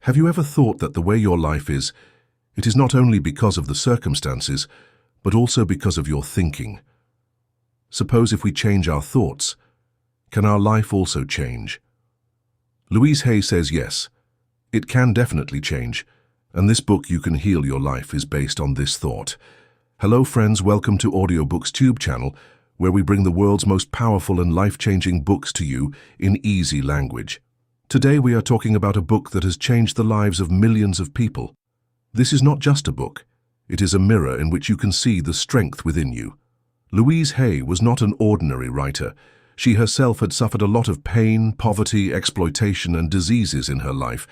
Have you ever thought that the way your life is, it is not only because of the circumstances, but also because of your thinking? Suppose if we change our thoughts, can our life also change? Louise Hay says yes, it can definitely change, and this book, You Can Heal Your Life, is based on this thought. Hello friends, welcome to Audiobooks Tube channel, where we bring the world's most powerful and life-changing books to you in easy language. Today we are talking about a book that has changed the lives of millions of people. This is not just a book, it is a mirror in which you can see the strength within you. Louise Hay was not an ordinary writer. She herself had suffered a lot of pain, poverty, exploitation, and diseases in her life.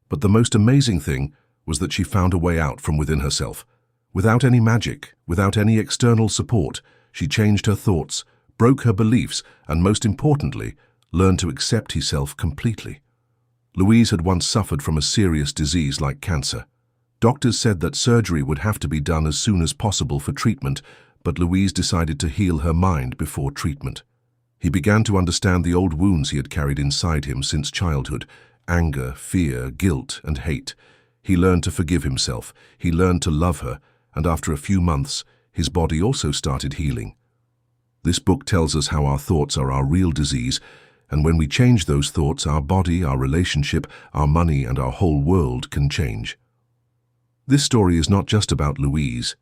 But the most amazing thing was that she found a way out from within herself. Without any magic, without any external support, she changed her thoughts, broke her beliefs, and most importantly, learned to accept herself completely. Louise had once suffered from a serious disease like cancer. Doctors said that surgery would have to be done as soon as possible for treatment, but Louise decided to heal her mind before treatment. He began to understand the old wounds he had carried inside him since childhood: anger, fear, guilt, and hate. He learned to forgive himself, he learned to love her, and after a few months, his body also started healing. This book tells us how our thoughts are our real disease, and when we change those thoughts, our body, our relationship, our money, and our whole world can change. This story is not just about Louise,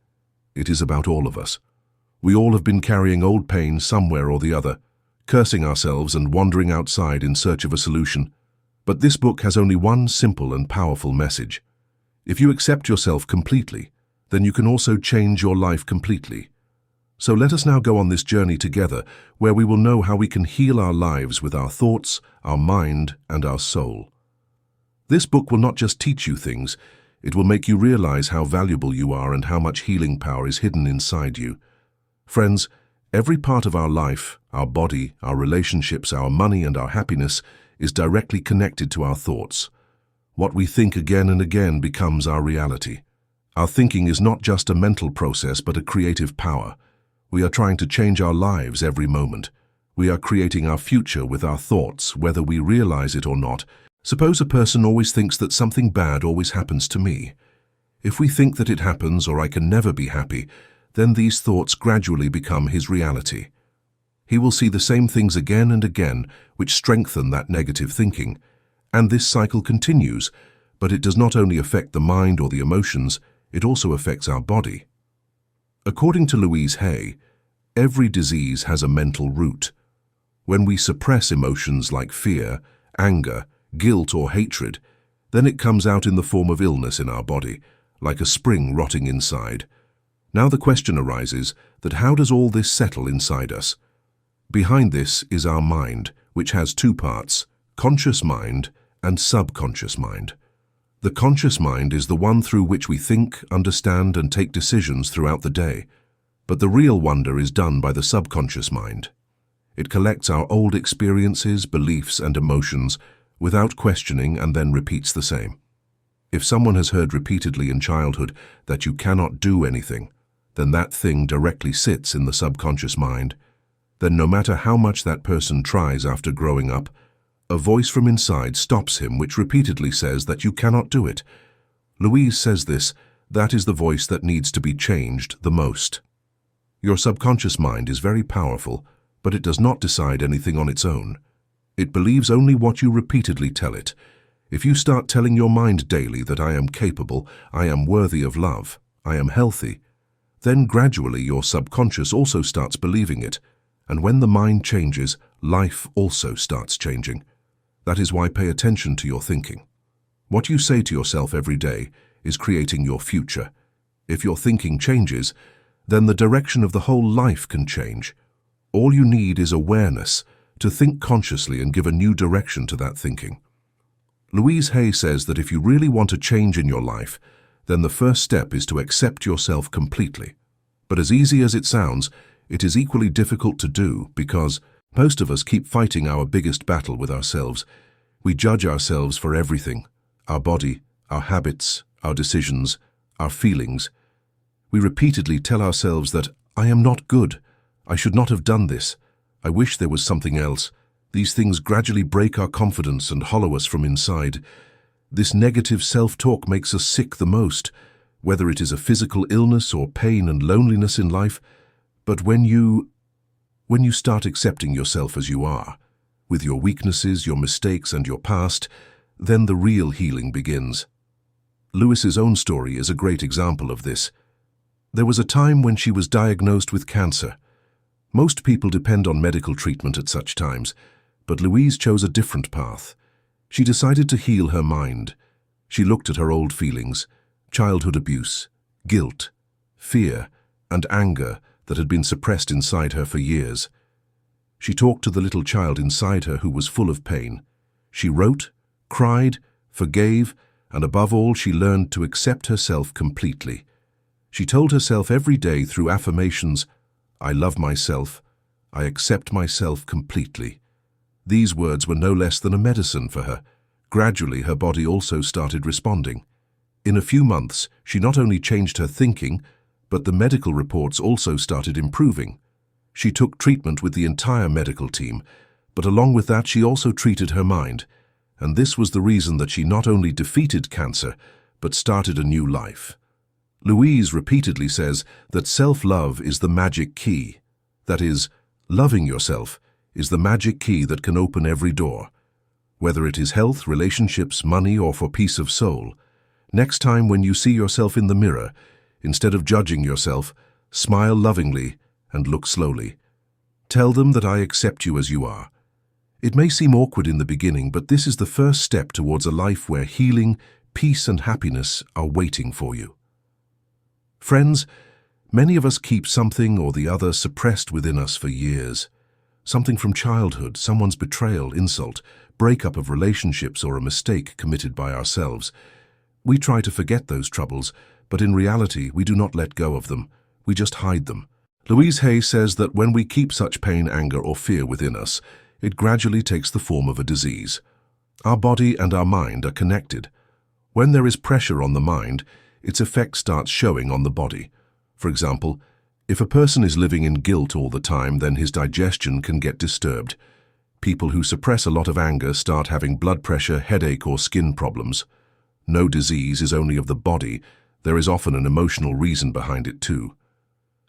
it is about all of us. We all have been carrying old pain somewhere or the other, cursing ourselves and wandering outside in search of a solution. But this book has only one simple and powerful message. If you accept yourself completely, then you can also change your life completely. So let us now go on this journey together, where we will know how we can heal our lives with our thoughts, our mind, and our soul. This book will not just teach you things, it will make you realize how valuable you are and how much healing power is hidden inside you. Friends, every part of our life, our body, our relationships, our money, and our happiness is directly connected to our thoughts. What we think again and again becomes our reality. Our thinking is not just a mental process, but a creative power. We are trying to change our lives every moment. We are creating our future with our thoughts, whether we realize it or not. Suppose a person always thinks that something bad always happens to me. If we think that it happens or I can never be happy, then these thoughts gradually become his reality. He will see the same things again and again, which strengthen that negative thinking. And this cycle continues, but it does not only affect the mind or the emotions, it also affects our body. According to Louise Hay, every disease has a mental root. When we suppress emotions like fear, anger, guilt, or hatred, then it comes out in the form of illness in our body, like a spring rotting inside. Now the question arises that how does all this settle inside us? Behind this is our mind, which has two parts: conscious mind and subconscious mind. The conscious mind is the one through which we think, understand, and take decisions throughout the day. But the real wonder is done by the subconscious mind. It collects our old experiences, beliefs, and emotions without questioning and then repeats the same. If someone has heard repeatedly in childhood that you cannot do anything, then that thing directly sits in the subconscious mind. Then no matter how much that person tries after growing up, a voice from inside stops him which repeatedly says that you cannot do it. Louise says this: that is the voice that needs to be changed the most. Your subconscious mind is very powerful, but it does not decide anything on its own. It believes only what you repeatedly tell it. If you start telling your mind daily that I am capable, I am worthy of love, I am healthy, then gradually your subconscious also starts believing it. And when the mind changes, life also starts changing. That is why pay attention to your thinking. What you say to yourself every day is creating your future. If your thinking changes, then the direction of the whole life can change. All you need is awareness, to think consciously and give a new direction to that thinking. Louise Hay says that if you really want a change in your life, then the first step is to accept yourself completely. But as easy as it sounds, it is equally difficult to do because most of us keep fighting our biggest battle with ourselves. We judge ourselves for everything: our body, our habits, our decisions, our feelings. We repeatedly tell ourselves that I am not good, I should not have done this, I wish there was something else. These things gradually break our confidence and hollow us from inside. This negative self-talk makes us sick the most, whether it is a physical illness or pain and loneliness in life. But when you start accepting yourself as you are, with your weaknesses, your mistakes, and your past, then the real healing begins. Louise's own story is a great example of this. There was a time when she was diagnosed with cancer. Most people depend on medical treatment at such times, but Louise chose a different path. She decided to heal her mind. She looked at her old feelings, childhood abuse, guilt, fear, and anger that had been suppressed inside her for years. She talked to the little child inside her who was full of pain. She wrote, cried, forgave, and above all, she learned to accept herself completely. She told herself every day through affirmations, "I love myself, I accept myself completely." These words were no less than a medicine for her. Gradually, her body also started responding. In a few months, she not only changed her thinking, but the medical reports also started improving. She took treatment with the entire medical team, but along with that, she also treated her mind. And this was the reason that she not only defeated cancer, but started a new life. Louise repeatedly says that self-love is the magic key. That is, loving yourself is the magic key that can open every door. Whether it is health, relationships, money, or for peace of soul. Next time when you see yourself in the mirror, instead of judging yourself, smile lovingly and look slowly. Tell them that I accept you as you are. It may seem awkward in the beginning, but this is the first step towards a life where healing, peace, and happiness are waiting for you. Friends, many of us keep something or the other suppressed within us for years. Something from childhood, someone's betrayal, insult, breakup of relationships, or a mistake committed by ourselves. We try to forget those troubles, but in reality, we do not let go of them. We just hide them. Louise Hay says that when we keep such pain, anger, or fear within us, it gradually takes the form of a disease. Our body and our mind are connected. When there is pressure on the mind, its effect starts showing on the body. For example, if a person is living in guilt all the time, then his digestion can get disturbed. People who suppress a lot of anger start having blood pressure, headache, or skin problems. No disease is only of the body. There is often an emotional reason behind it too.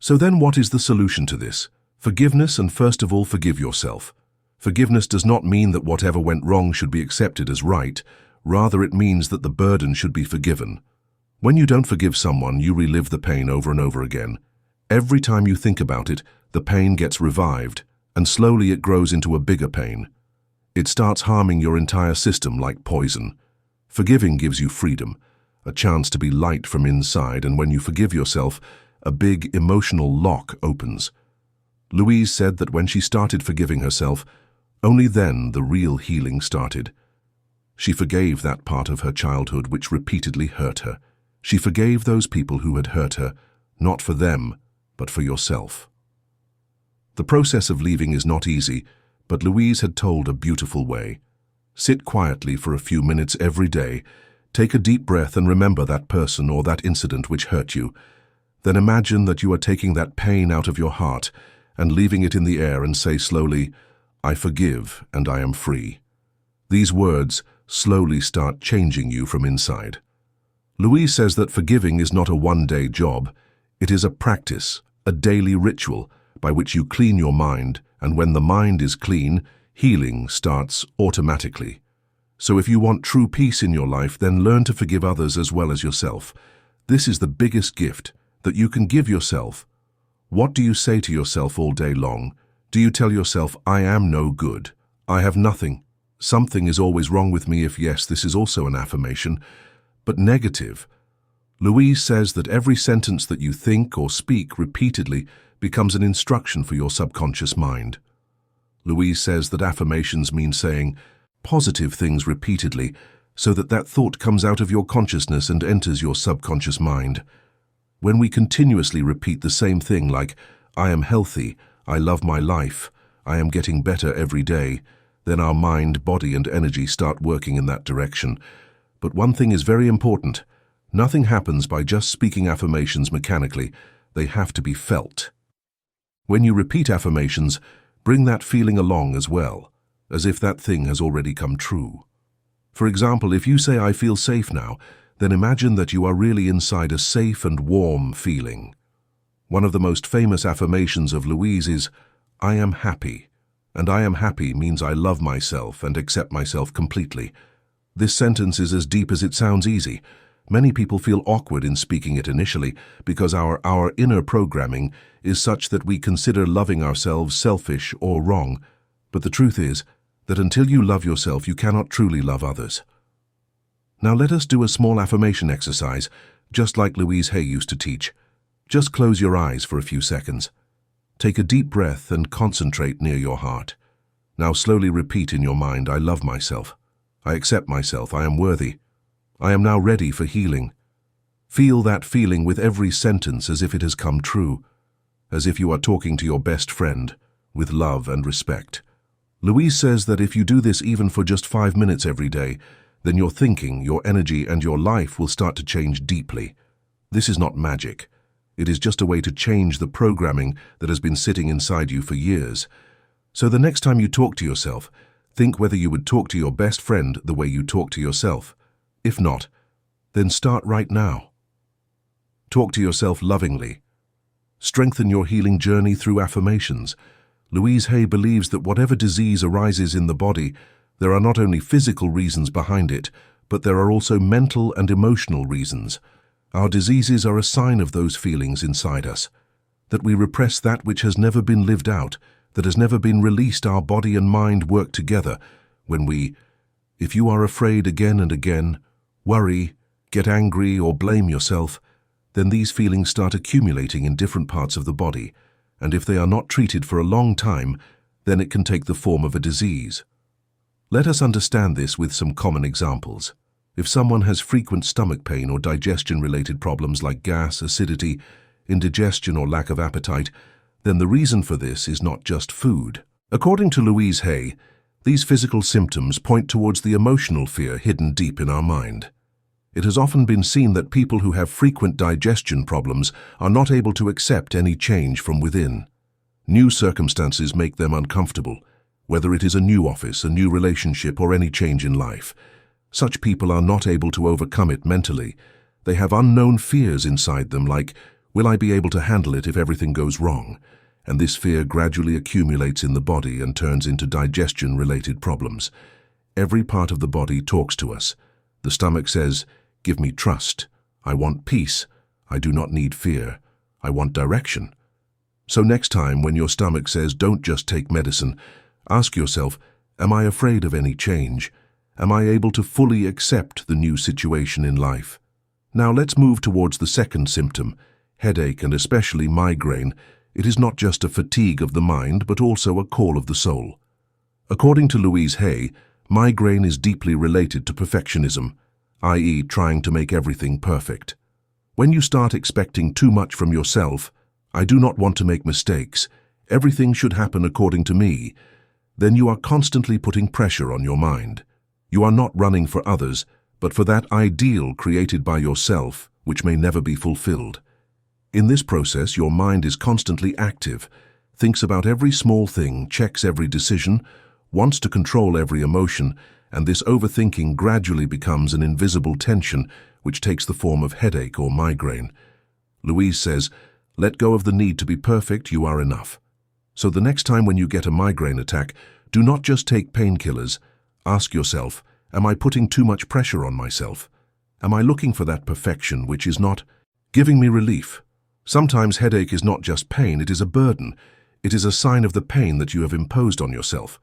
So then what is the solution to this? Forgiveness, and first of all, forgive yourself. Forgiveness does not mean that whatever went wrong should be accepted as right. Rather, it means that the burden should be forgiven. When you don't forgive someone, you relive the pain over and over again. Every time you think about it, the pain gets revived, and slowly it grows into a bigger pain. It starts harming your entire system like poison. Forgiving gives you freedom, a chance to be light from inside, and when you forgive yourself, a big emotional lock opens. Louise said that when she started forgiving herself, only then the real healing started. She forgave that part of her childhood which repeatedly hurt her. She forgave those people who had hurt her, not for them, but for yourself. The process of leaving is not easy, but Louise had told a beautiful way. Sit quietly for a few minutes every day, take a deep breath and remember that person or that incident which hurt you. Then imagine that you are taking that pain out of your heart and leaving it in the air and say slowly, "I forgive and I am free." These words slowly start changing you from inside. Louise says that forgiving is not a one-day job. It is a practice, a daily ritual by which you clean your mind, and when the mind is clean, healing starts automatically. So if you want true peace in your life, then learn to forgive others as well as yourself. This is the biggest gift that you can give yourself. What do you say to yourself all day long? Do you tell yourself, "I am no good, I have nothing, something is always wrong with me"? If yes, this is also an affirmation, but negative. Louise says that every sentence that you think or speak repeatedly becomes an instruction for your subconscious mind. Louise says that affirmations mean saying positive things repeatedly so that that thought comes out of your consciousness and enters your subconscious mind. When we continuously repeat the same thing like, "I am healthy, I love my life, I am getting better every day," then our mind, body, and energy start working in that direction. But one thing is very important. Nothing happens by just speaking affirmations mechanically. They have to be felt. When you repeat affirmations, bring that feeling along as well, as if that thing has already come true. For example, if you say, "I feel safe now," then imagine that you are really inside a safe and warm feeling. One of the most famous affirmations of Louise is, "I am happy." And "I am happy" means I love myself and accept myself completely. This sentence is as deep as it sounds easy. Many people feel awkward in speaking it initially because our inner programming is such that we consider loving ourselves selfish or wrong. But the truth is that until you love yourself, you cannot truly love others. Now let us do a small affirmation exercise, just like Louise Hay used to teach. Just close your eyes for a few seconds. Take a deep breath and concentrate near your heart. Now slowly repeat in your mind, "I love myself. I accept myself. I am worthy. I am now ready for healing." Feel that feeling with every sentence as if it has come true, as if you are talking to your best friend, with love and respect. Louise says that if you do this even for just 5 minutes every day, then your thinking, your energy, and your life will start to change deeply. This is not magic. It is just a way to change the programming that has been sitting inside you for years. So the next time you talk to yourself, think whether you would talk to your best friend the way you talk to yourself. If not, then start right now. Talk to yourself lovingly. Strengthen your healing journey through affirmations. Louise Hay believes that whatever disease arises in the body, there are not only physical reasons behind it, but there are also mental and emotional reasons. Our diseases are a sign of those feelings inside us, that we repress that which has never been lived out, that has never been released. Our body and mind work together. If you are afraid again and again, worry, get angry, or blame yourself, then these feelings start accumulating in different parts of the body, and if they are not treated for a long time, then it can take the form of a disease. Let us understand this with some common examples. If someone has frequent stomach pain or digestion-related problems like gas, acidity, indigestion, or lack of appetite, then the reason for this is not just food. According to Louise Hay, these physical symptoms point towards the emotional fear hidden deep in our mind. It has often been seen that people who have frequent digestion problems are not able to accept any change from within. New circumstances make them uncomfortable, whether it is a new office, a new relationship, or any change in life. Such people are not able to overcome it mentally. They have unknown fears inside them like, "Will I be able to handle it if everything goes wrong?" And this fear gradually accumulates in the body and turns into digestion-related problems. Every part of the body talks to us. The stomach says, "Give me trust. I want peace. I do not need fear. I want direction." So next time when your stomach says, "Don't just take medicine," ask yourself, "Am I afraid of any change? Am I able to fully accept the new situation in life?" Now let's move towards the second symptom, headache and especially migraine. It is not just a fatigue of the mind, but also a call of the soul. According to Louise Hay, migraine is deeply related to perfectionism, i.e., trying to make everything perfect. When you start expecting too much from yourself, "I do not want to make mistakes, everything should happen according to me," then you are constantly putting pressure on your mind. You are not running for others, but for that ideal created by yourself, which may never be fulfilled. In this process, your mind is constantly active, thinks about every small thing, checks every decision, wants to control every emotion, and this overthinking gradually becomes an invisible tension which takes the form of headache or migraine. Louise says, "Let go of the need to be perfect, you are enough." So the next time when you get a migraine attack, do not just take painkillers. Ask yourself, am I putting too much pressure on myself? Am I looking for that perfection which is not giving me relief? Sometimes headache is not just pain, it is a burden. It is a sign of the pain that you have imposed on yourself.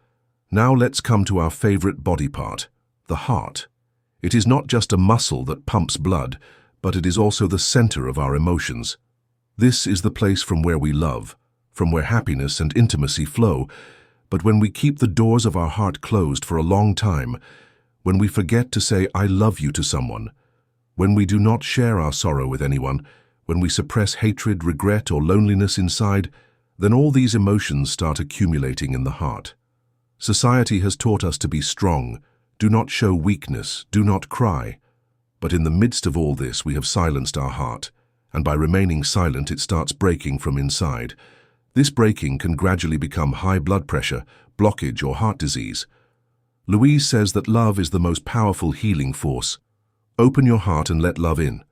Now let's come to our favorite body part, the heart. It is not just a muscle that pumps blood, but it is also the center of our emotions. This is the place from where we love, from where happiness and intimacy flow. But when we keep the doors of our heart closed for a long time, when we forget to say "I love you" to someone, when we do not share our sorrow with anyone, when we suppress hatred, regret, or loneliness inside, then all these emotions start accumulating in the heart. Society has taught us to be strong, do not show weakness, do not cry. But in the midst of all this, we have silenced our heart, and by remaining silent, it starts breaking from inside. This breaking can gradually become high blood pressure, blockage, or heart disease. Louise says that love is the most powerful healing force. Open your heart and let love in.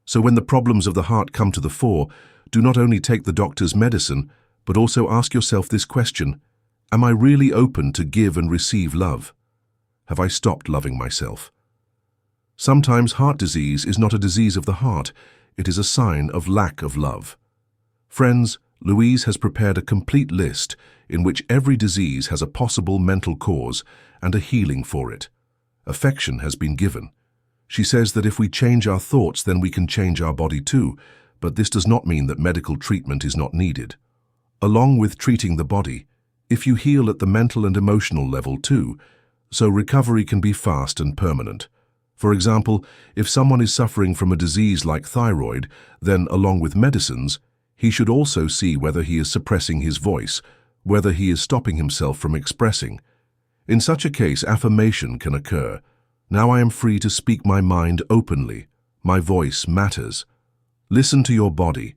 So when the problems of the heart come to the fore, do not only take the doctor's medicine, but also ask yourself this question: am I really open to give and receive love? Have I stopped loving myself? Sometimes heart disease is not a disease of the heart, it is a sign of lack of love. Friends, Louise has prepared a complete list in which every disease has a possible mental cause and a healing for it. Affection has been given. She says that if we change our thoughts, then we can change our body too, but this does not mean that medical treatment is not needed. Along with treating the body, if you heal at the mental and emotional level too, so recovery can be fast and permanent. For example, if someone is suffering from a disease like thyroid, then along with medicines, he should also see whether he is suppressing his voice, whether he is stopping himself from expressing. In such a case, affirmation can occur. Now I am free to speak my mind openly. My voice matters. Listen to your body.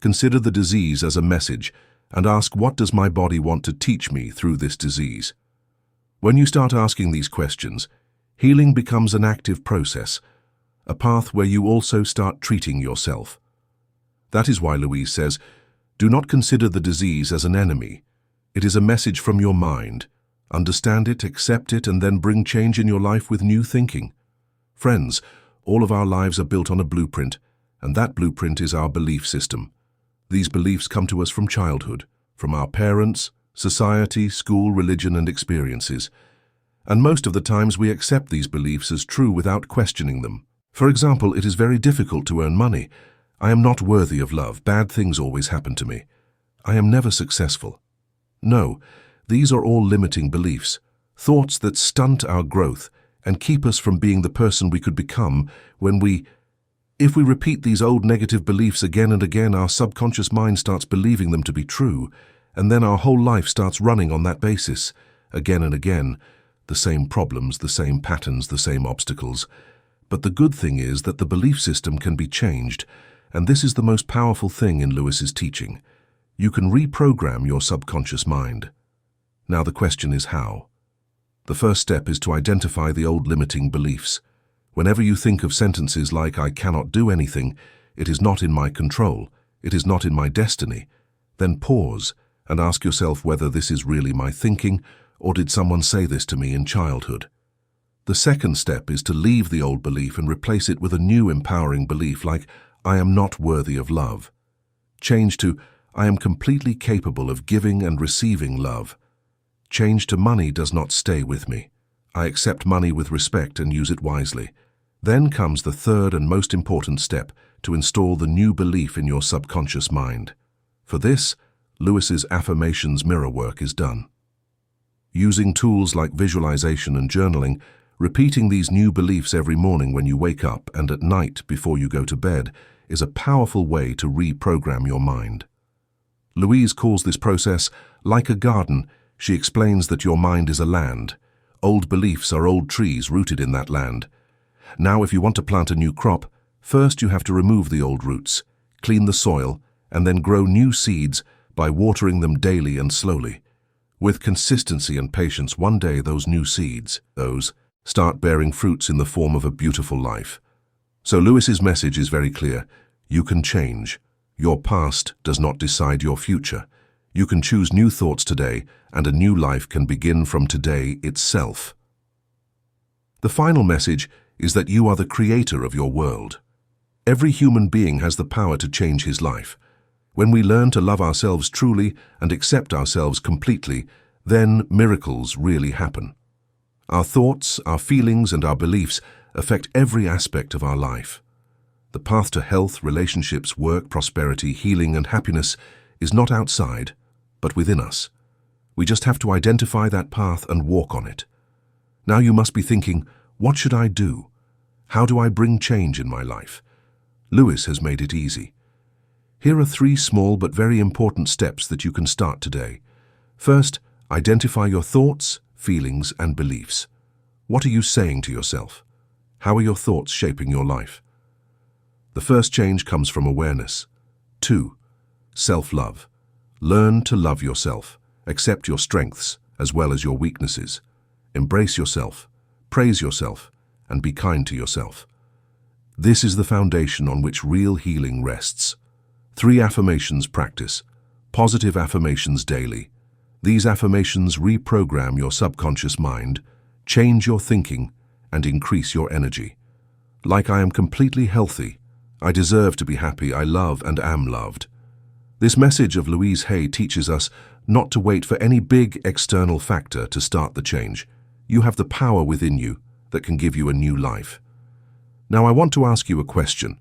Consider the disease as a message and ask, what does my body want to teach me through this disease? When you start asking these questions, healing becomes an active process, a path where you also start treating yourself. That is why Louise says, do not consider the disease as an enemy. It is a message from your mind. Understand it, accept it, and then bring change in your life with new thinking. Friends, all of our lives are built on a blueprint, and that blueprint is our belief system. These beliefs come to us from childhood, from our parents, society, school, religion, and experiences. And most of the times we accept these beliefs as true without questioning them. For example, it is very difficult to earn money. I am not worthy of love. Bad things always happen to me. I am never successful. No, these are all limiting beliefs, thoughts that stunt our growth and keep us from being the person we could become If we repeat these old negative beliefs again and again, our subconscious mind starts believing them to be true, and then our whole life starts running on that basis, again and again, the same problems, the same patterns, the same obstacles. But the good thing is that the belief system can be changed, and this is the most powerful thing in Lewis's teaching. You can reprogram your subconscious mind. Now the question is how? The first step is to identify the old limiting beliefs. Whenever you think of sentences like, I cannot do anything, it is not in my control, it is not in my destiny, then pause and ask yourself whether this is really my thinking, or did someone say this to me in childhood? The second step is to leave the old belief and replace it with a new empowering belief like, I am not worthy of love. Change to, I am completely capable of giving and receiving love. Change to, money does not stay with me. I accept money with respect and use it wisely. Then comes the third and most important step, to install the new belief in your subconscious mind. For this, Lewis's affirmations mirror work is done. Using tools like visualization and journaling, repeating these new beliefs every morning when you wake up and at night before you go to bed is a powerful way to reprogram your mind. Louise calls this process like a garden. She explains that your mind is a land. Old beliefs are old trees rooted in that land. Now, if you want to plant a new crop, first you have to remove the old roots, clean the soil, and then grow new seeds by watering them daily and slowly. With consistency and patience, one day those new seeds, start bearing fruits in the form of a beautiful life. So Lewis's message is very clear. You can change. Your past does not decide your future. You can choose new thoughts today, and a new life can begin from today itself. The final message is that you are the creator of your world. Every human being has the power to change his life. When we learn to love ourselves truly and accept ourselves completely, then miracles really happen. Our thoughts, our feelings, and our beliefs affect every aspect of our life. The path to health, relationships, work, prosperity, healing, and happiness is not outside, but within us. We just have to identify that path and walk on it. Now you must be thinking, what should I do? How do I bring change in my life? Lewis has made it easy. Here are 3 small but very important steps that you can start today. First, identify your thoughts, feelings, and beliefs. What are you saying to yourself? How are your thoughts shaping your life? The first change comes from awareness. 2. Self-love. Learn to love yourself. Accept your strengths as well as your weaknesses. embrace yourself, praise yourself, and be kind to yourself. This is the foundation on which real healing rests. 3 affirmations practice. Positive affirmations daily. These affirmations reprogram your subconscious mind, change your thinking, and increase your energy. Like I am completely healthy, I deserve to be happy, I love and am loved. This message of Louise Hay teaches us not to wait for any big external factor to start the change. You have the power within you that can give you a new life. Now I want to ask you a question.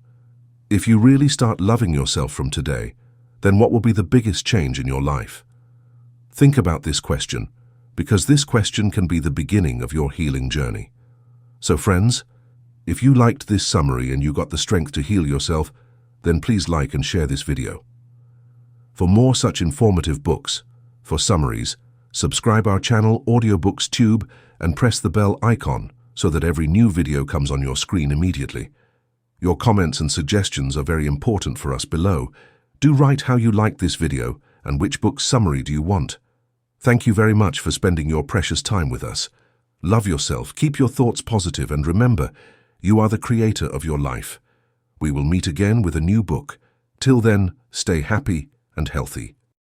If you really start loving yourself from today, then what will be the biggest change in your life? Think about this question, because this question can be the beginning of your healing journey. So friends, if you liked this summary and you got the strength to heal yourself, then please like and share this video. For more such informative books, for summaries, subscribe our channel Audiobooks Tube and press the bell icon so that every new video comes on your screen immediately. Your comments and suggestions are very important for us below. Do write how you liked this video and which book summary do you want. Thank you very much for spending your precious time with us. Love yourself, keep your thoughts positive, and remember, you are the creator of your life. We will meet again with a new book. Till then, stay happy and healthy.